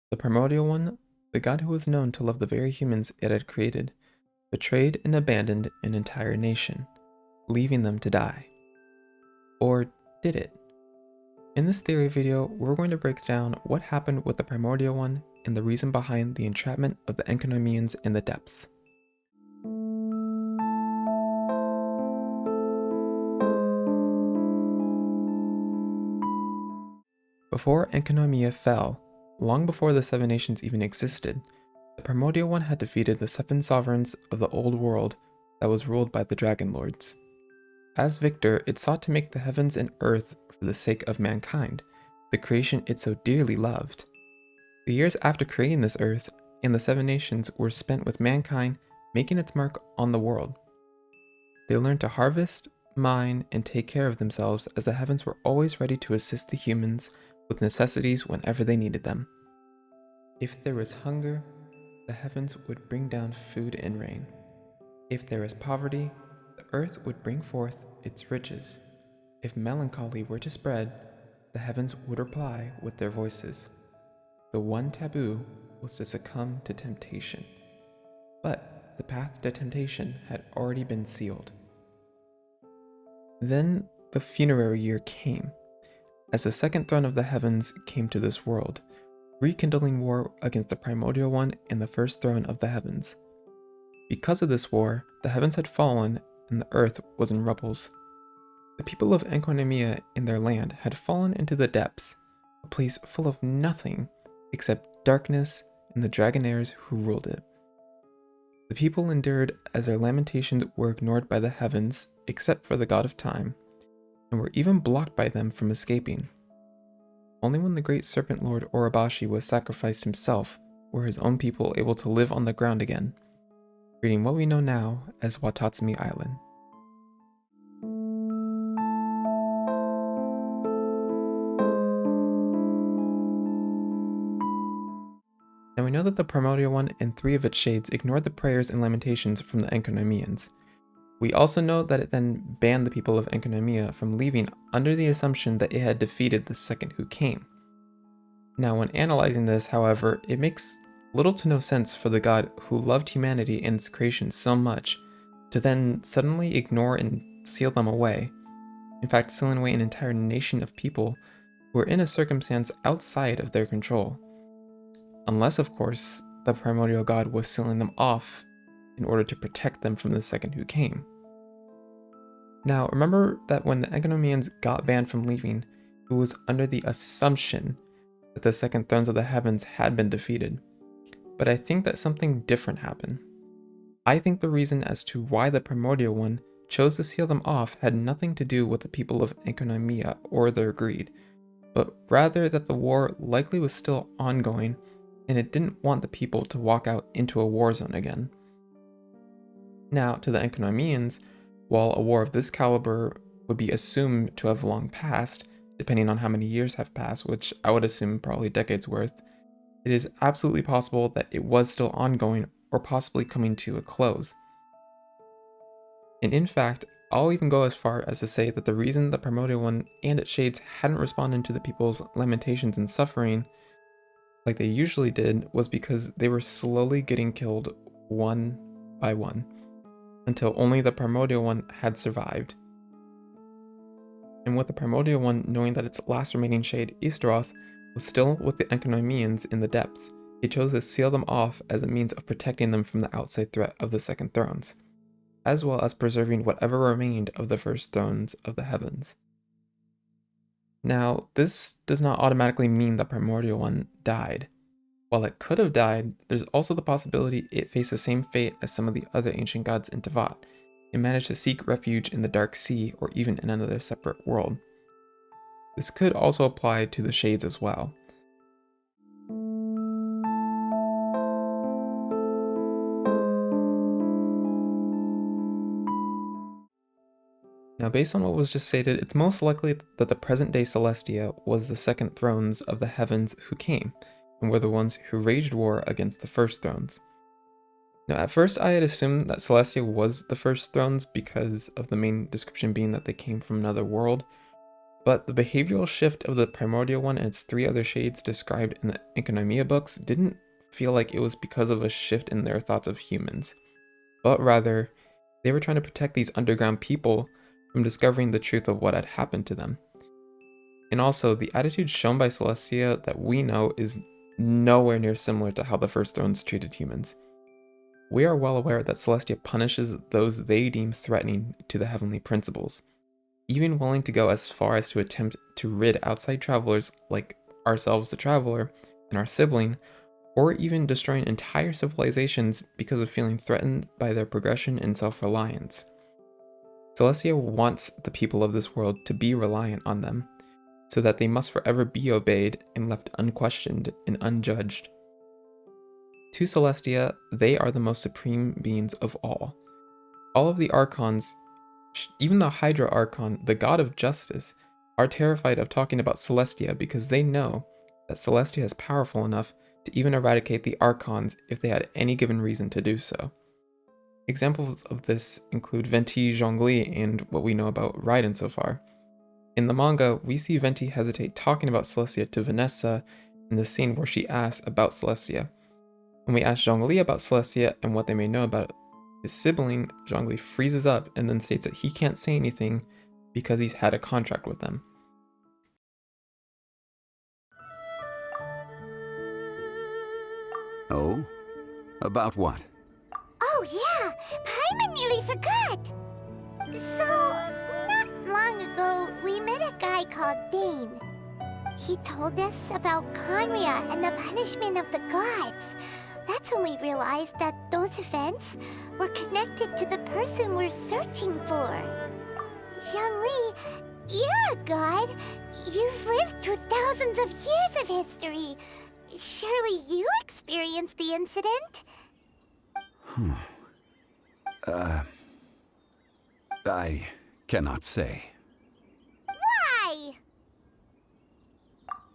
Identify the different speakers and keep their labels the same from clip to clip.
Speaker 1: The Primordial One, the god who was known to love the very humans it had created, betrayed and abandoned an entire nation, leaving them to die. Or did it? In this theory video, we're going to break down what happened with the Primordial One and the reason behind the entrapment of the Enkanomians in the depths. Before Enkanomiya fell, long before the Seven Nations even existed, the Primordial One had defeated the seven sovereigns of the old world that was ruled by the Dragon Lords. As victor, it sought to make the heavens and earth for the sake of mankind, the creation it so dearly loved. The years after creating this earth and the Seven Nations were spent with mankind making its mark on the world. They learned to harvest, mine, and take care of themselves as the heavens were always ready to assist the humans with necessities whenever they needed them. If there was hunger, the heavens would bring down food and rain. If there was poverty, the earth would bring forth its riches. If melancholy were to spread, the heavens would reply with their voices. The one taboo was to succumb to temptation. But the path to temptation had already been sealed. Then the funerary year came, as the second throne of the heavens came to this world, rekindling war against the Primordial One and the first throne of the heavens. Because of this war, the heavens had fallen and the earth was in rubbles. The people of Enkanomiya in their land had fallen into the depths, a place full of nothing except darkness and the dragonaires who ruled it. The people endured as their lamentations were ignored by the heavens except for the god of time, and were even blocked by them from escaping. Only when the great serpent lord Orobashi was sacrificed himself were his own people able to live on the ground again, creating what we know now as Watatsumi Island. Now we know that the Primordial One and three of its shades ignored the prayers and lamentations from the Enkanomians. We also know that it then banned the people of Enkanomiya from leaving under the assumption that it had defeated the second who came. Now when analyzing this, however, it makes little to no sense for the god who loved humanity and its creation so much to then suddenly ignore and seal them away. In fact, sealing away an entire nation of people who were in a circumstance outside of their control. Unless, of course, the primordial god was sealing them off in order to protect them from the second who came. Now, remember that when the Enkanomians got banned from leaving, it was under the assumption that the second thrones of the heavens had been defeated. But I think that something different happened. I think the reason as to why the Primordial One chose to seal them off had nothing to do with the people of Enkanomiya or their greed, but rather that the war likely was still ongoing and it didn't want the people to walk out into a war zone again. Now, to the Enkanomians, while a war of this caliber would be assumed to have long passed, depending on how many years have passed, which I would assume probably decades worth, it is absolutely possible that it was still ongoing or possibly coming to a close. And in fact, I'll even go as far as to say that the reason the Primordial One and its shades hadn't responded to the people's lamentations and suffering like they usually did was because they were slowly getting killed one by one, until only the Primordial One had survived. And with the Primordial One knowing that its last remaining shade, Easteroth, was still with the Enkanomians in the depths, it chose to seal them off as a means of protecting them from the outside threat of the second thrones, as well as preserving whatever remained of the first thrones of the heavens. Now, this does not automatically mean the Primordial One died. While it could have died, there's also the possibility it faced the same fate as some of the other ancient gods in Tevat, and managed to seek refuge in the Dark Sea or even in another separate world. This could also apply to the shades as well. Now, based on what was just stated, it's most likely that the present-day Celestia was the second thrones of the heavens who came, and were the ones who waged war against the first thrones. Now, at first I had assumed that Celestia was the first thrones because of the main description being that they came from another world, But the behavioral shift of the Primordial One and its 3 other shades described in the Enkanomiya books didn't feel like it was because of a shift in their thoughts of humans, but rather, they were trying to protect these underground people from discovering the truth of what had happened to them. And also, the attitude shown by Celestia that we know is nowhere near similar to how the First Thrones treated humans. We are well aware that Celestia punishes those they deem threatening to the heavenly principles, even willing to go as far as to attempt to rid outside travelers like ourselves, the traveler, and our sibling, or even destroying entire civilizations because of feeling threatened by their progression and self-reliance. Celestia wants the people of this world to be reliant on them, so that they must forever be obeyed and left unquestioned and unjudged. To Celestia, they are the most supreme beings of all. All of the Archons, even the Hydra Archon, the god of justice, are terrified of talking about Celestia because they know that Celestia is powerful enough to even eradicate the Archons if they had any given reason to do so. Examples of this include Venti, Zhongli, and what we know about Raiden so far. In the manga, we see Venti hesitate talking about Celestia to Vanessa in the scene where she asks about Celestia. When we ask Zhongli about Celestia and what they may know about his sibling, Zhongli freezes up and then states that he can't say anything because he's had a contract with them.
Speaker 2: Oh? About what?
Speaker 3: Oh yeah, Paimon nearly forgot. So, not long ago, we met a guy called Dane. He told us about Conria and the punishment of the gods. That's when we realized that those events were connected to the person we're searching for. Zhongli, you're a god. You've lived through thousands of years of history. Surely you experienced the incident?
Speaker 2: I cannot say.
Speaker 3: Why?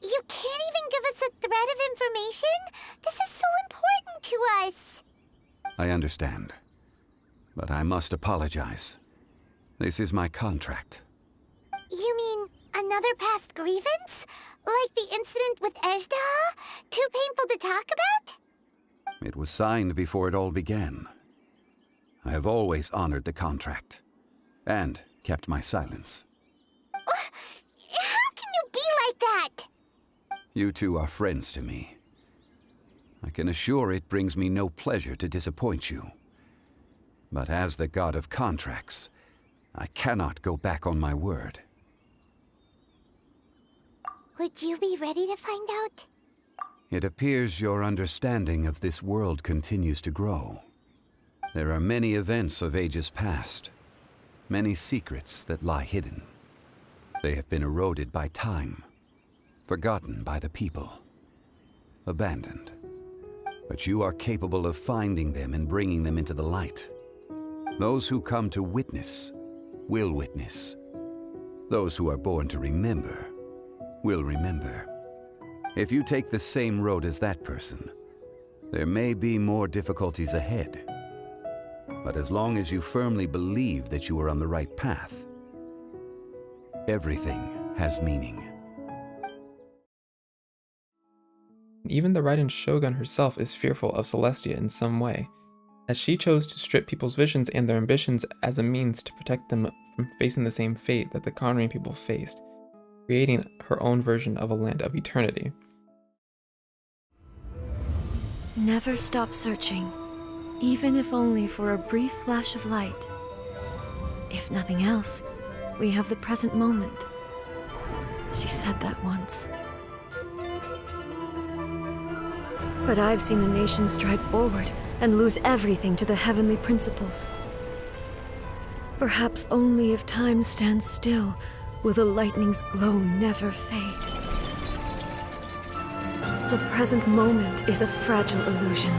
Speaker 3: You can't even give us a thread of information? This is so important to us.
Speaker 2: I understand. But I must apologize. This is my contract.
Speaker 3: You mean another past grievance? Like the incident with Ejda? Too painful to talk about?
Speaker 2: It was signed before it all began. I have always honored the contract. And kept my silence.
Speaker 3: How can you be like that?
Speaker 2: You two are friends to me. I can assure it brings me no pleasure to disappoint you. But as the god of contracts, I cannot go back on my word.
Speaker 3: Would you be ready to find out?
Speaker 2: It appears your understanding of this world continues to grow. There are many events of ages past, many secrets that lie hidden. They have been eroded by time, forgotten by the people, abandoned. But you are capable of finding them and bringing them into the light. Those who come to witness will witness. Those who are born to remember will remember. If you take the same road as that person, there may be more difficulties ahead. But as long as you firmly believe that you are on the right path, everything has meaning.
Speaker 1: Even the Raiden Shogun herself is fearful of Celestia in some way, as she chose to strip people's visions and their ambitions as a means to protect them from facing the same fate that the Conrian people faced, creating her own version of a land of eternity.
Speaker 4: Never stop searching, even if only for a brief flash of light. If nothing else, we have the present moment. She said that once. But I've seen a nation stride forward and lose everything to the heavenly principles. Perhaps only if time stands still will the lightning's glow never fade. The present moment is a fragile illusion.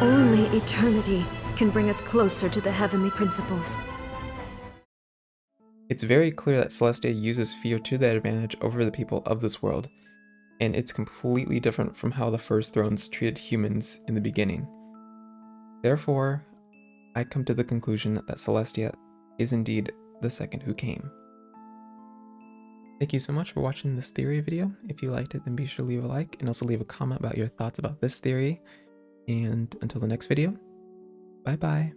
Speaker 4: Only eternity can bring us closer to the heavenly principles.
Speaker 1: It's very clear that Celestia uses fear to their advantage over the people of this world, and it's completely different from how the First Thrones treated humans in the beginning. Therefore, I come to the conclusion that Celestia is indeed the second who came. Thank you so much for watching this theory video. If you liked it, then be sure to leave a like and also leave a comment about your thoughts about this theory. And until the next video, bye bye.